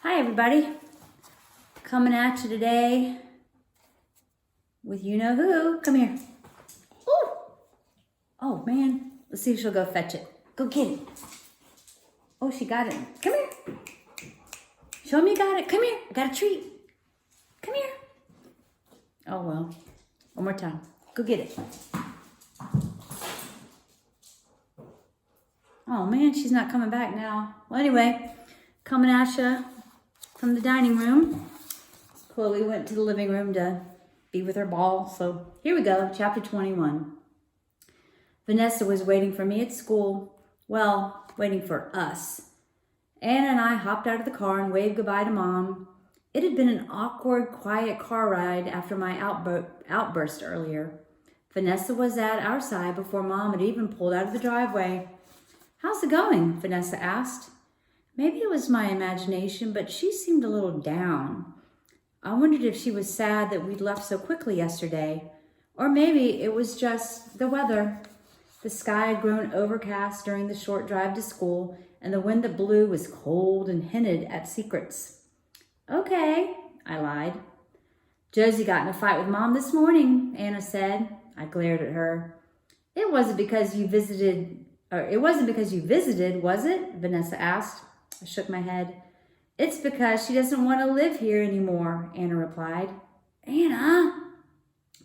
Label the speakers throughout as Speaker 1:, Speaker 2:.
Speaker 1: Hi everybody, coming at you today with you-know-who. Come here. Ooh. Oh man, let's see if she'll go fetch it. Go get it. Oh, she got it. Come here. Show me you got it. Come here, I got a treat. Come here. Oh well, one more time. Go get it. Oh man, she's not coming back now. Well anyway, coming at you from the dining room. Chloe went to the living room to be with her ball. So here we go, chapter 21. Vanessa was waiting for me at school. Well, waiting for us. Anna and I hopped out of the car and waved goodbye to Mom. It had been an awkward, quiet car ride after my outburst earlier. Vanessa was at our side before Mom had even pulled out of the driveway. "How's it going?" Vanessa asked. Maybe it was my imagination, but she seemed a little down. I wondered if she was sad that we'd left so quickly yesterday, or maybe it was just the weather. The sky had grown overcast during the short drive to school, and the wind that blew was cold and hinted at secrets. "Okay," I lied. "Josie got in a fight with Mom this morning," Anna said. I glared at her. It wasn't because you visited, was it?" Vanessa asked. I shook my head. "It's because she doesn't want to live here anymore," Anna replied. "Anna!"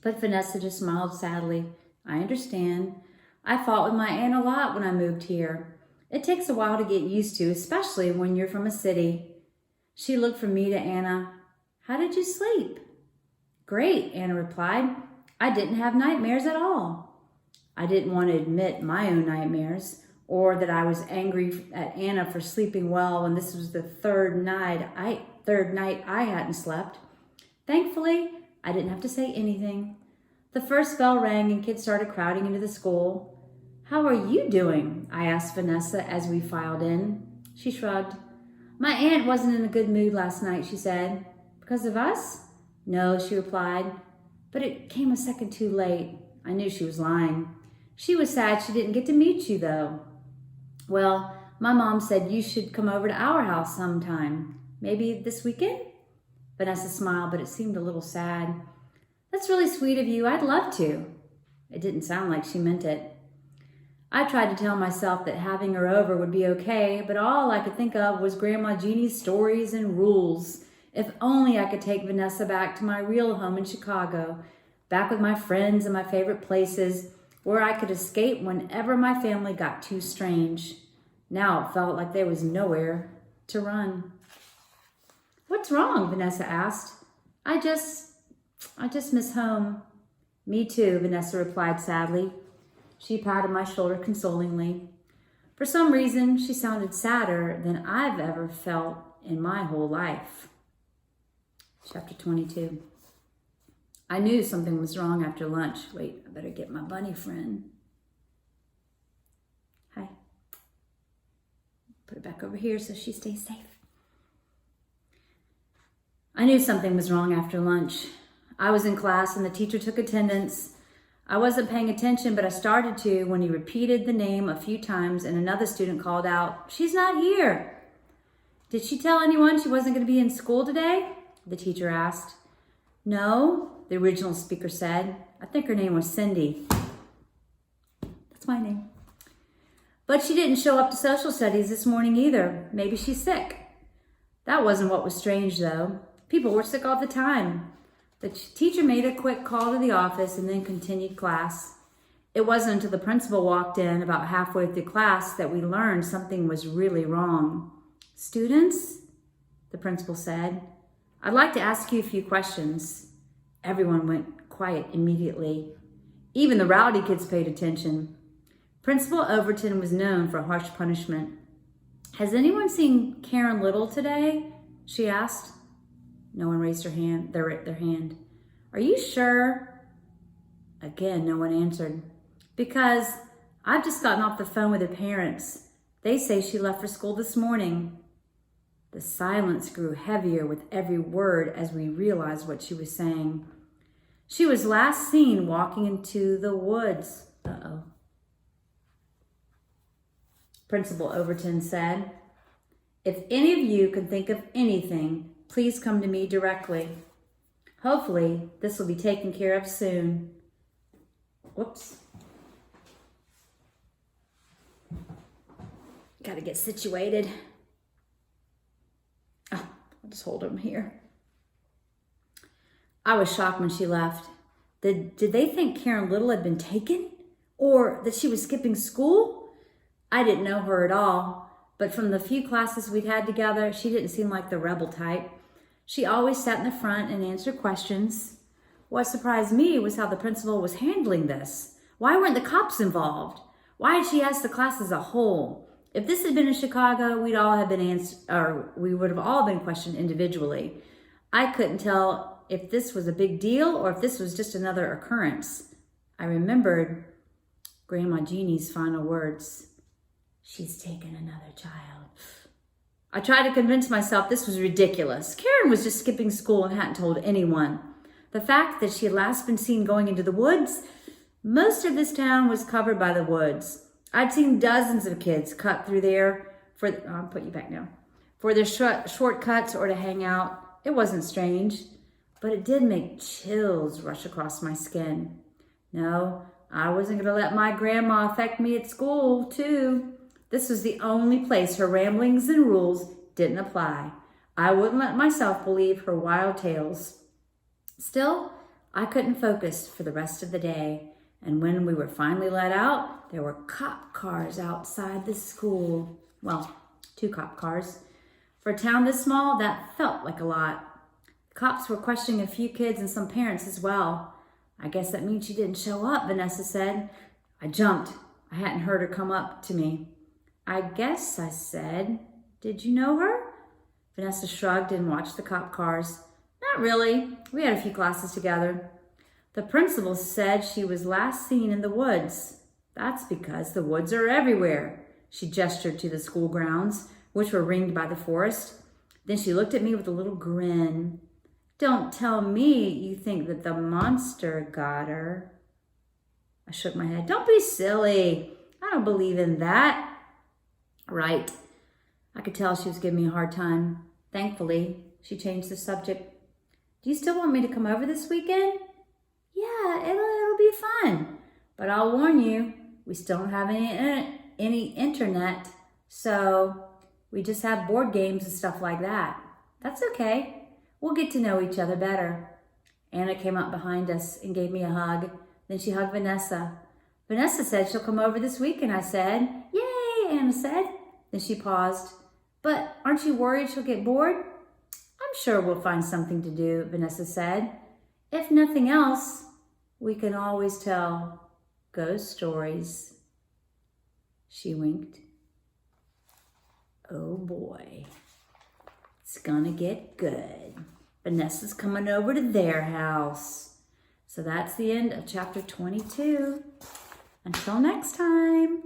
Speaker 1: But Vanessa just smiled sadly. "I understand. I fought with my aunt a lot when I moved here. It takes a while to get used to, especially when you're from a city." She looked from me to Anna. "How did you sleep?" "Great," Anna replied. "I didn't have nightmares at all." I didn't want to admit my own nightmares, or that I was angry at Anna for sleeping well when this was the third night I hadn't slept. Thankfully, I didn't have to say anything. The first bell rang and kids started crowding into the school. "How are you doing?" I asked Vanessa as we filed in. She shrugged. "My aunt wasn't in a good mood last night," she said. "Because of us?" "No," she replied. But it came a second too late. I knew she was lying. She was sad she didn't get to meet you, though. "Well, my mom said you should come over to our house sometime. Maybe this weekend?" Vanessa smiled, but it seemed a little sad. "That's really sweet of you. I'd love to." It didn't sound like she meant it. I tried to tell myself that having her over would be okay, but all I could think of was Grandma Jeannie's stories and rules. If only I could take Vanessa back to my real home in Chicago, back with my friends and my favorite places, where I could escape whenever my family got too strange. Now it felt like there was nowhere to run. "What's wrong?" Vanessa asked. I just miss home." "Me too," Vanessa replied sadly. She patted my shoulder consolingly. For some reason, she sounded sadder than I've ever felt in my whole life. Chapter 22. I knew something was wrong after lunch. Wait, I better get my bunny friend. Hi. Put it back over here so she stays safe. I knew something was wrong after lunch. I was in class and the teacher took attendance. I wasn't paying attention, but I started to when he repeated the name a few times and another student called out, "She's not here." "Did she tell anyone she wasn't going to be in school today?" the teacher asked. "No," the original speaker said. "I think her name was Cindy." That's my name. "But she didn't show up to social studies this morning either. Maybe she's sick." That wasn't what was strange, though. People were sick all the time. The teacher made a quick call to the office and then continued class. It wasn't until the principal walked in about halfway through class that we learned something was really wrong. "Students," the principal said, "I'd like to ask you a few questions." Everyone went quiet immediately. Even the rowdy kids paid attention. Principal Overton was known for harsh punishment. "Has anyone seen Karen Little today?" she asked. No one raised their hand. "Are you sure?" Again, no one answered. "Because I've just gotten off the phone with her parents. They say she left for school this morning." The silence grew heavier with every word as we realized what she was saying. "She was last seen walking into the woods." Principal Overton said. If any of you can think of anything, please come to me directly. Hopefully, this will be taken care of soon. Whoops. Got to get situated. Oh, I'll just hold him here. I was shocked when she left. Did they think Karen Little had been taken? Or that she was skipping school? I didn't know her at all, but from the few classes we'd had together, she didn't seem like the rebel type. She always sat in the front and answered questions. What surprised me was how the principal was handling this. Why weren't the cops involved? Why had she asked the class as a whole? If this had been in Chicago, we would have all been questioned individually. I couldn't tell if this was a big deal or if this was just another occurrence. I remembered Grandma Jeannie's final words. She's taken another child. I tried to convince myself this was ridiculous. Karen was just skipping school and hadn't told anyone. The fact that she had last been seen going into the woods, most of this town was covered by the woods. I'd seen dozens of kids cut through there I'll put you back now, for their shortcuts or to hang out. It wasn't strange, but it did make chills rush across my skin. No, I wasn't going to let my grandma affect me at school, too. This was the only place her ramblings and rules didn't apply. I wouldn't let myself believe her wild tales. Still, I couldn't focus for the rest of the day. And when we were finally let out, there were cop cars outside the school. Well, 2 cop cars. For a town this small, that felt like a lot. The cops were questioning a few kids and some parents as well. I guess that means she didn't show up, Vanessa said. I jumped. I hadn't heard her come up to me. I guess, I said. Did you know her? Vanessa shrugged and watched the cop cars. Not really. We had a few classes together. The principal said she was last seen in the woods. That's because the woods are everywhere. She gestured to the school grounds, which were ringed by the forest. Then she looked at me with a little grin. Don't tell me you think that the monster got her. I shook my head. Don't be silly. I don't believe in that. Right. I could tell she was giving me a hard time. Thankfully, she changed the subject. Do you still want me to come over this weekend? Yeah, it'll be fun. But I'll warn you, we still don't have any internet, so we just have board games and stuff like that. That's okay. We'll get to know each other better. Anna came up behind us and gave me a hug. Then she hugged Vanessa. Vanessa said she'll come over this weekend, I said. Yay, Anna said. Then she paused. But aren't you worried she'll get bored? I'm sure we'll find something to do, Vanessa said. If nothing else, we can always tell ghost stories. She winked. Oh boy, it's gonna get good. Vanessa's coming over to their house. So that's the end of chapter 22. Until next time.